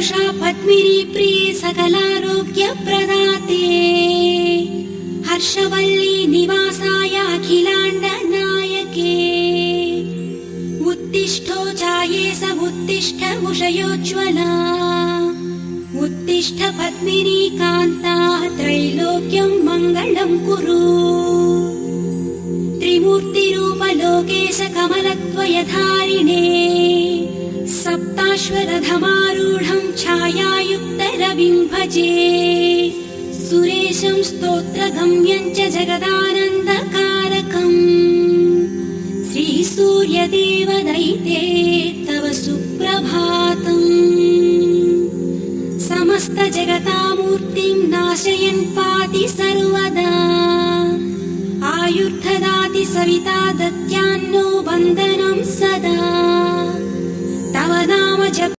सन्तोषा पद्मिनी प्रिये सकलारोग्यप्रदाते हर्षवल्ली निवासाय अखिलाण्डनायके उत्तिष्ठोजाये स उत्तिष्ठ उषयोज्ज्वला उत्तिष्ठ पद्मिनी कान्ता त्रैलोक्यं मङ्गलं कुरु त्रिमूर्तिरूप लोकेश कमलद्वयधारिणे सप्ताश्वरथमारूढं छायायुक्तरविं भजे सुरेशं स्तोत्रगम्यं च जगदानन्दकारकम् श्रीसूर्यदेव दैते तव सुप्रभातम् समस्त जगतामूर्तिं नाशयन् पाति सर्वदा आयुर्ददाति सविता दद्यान्नो वन्दनं सदा तव नाम जप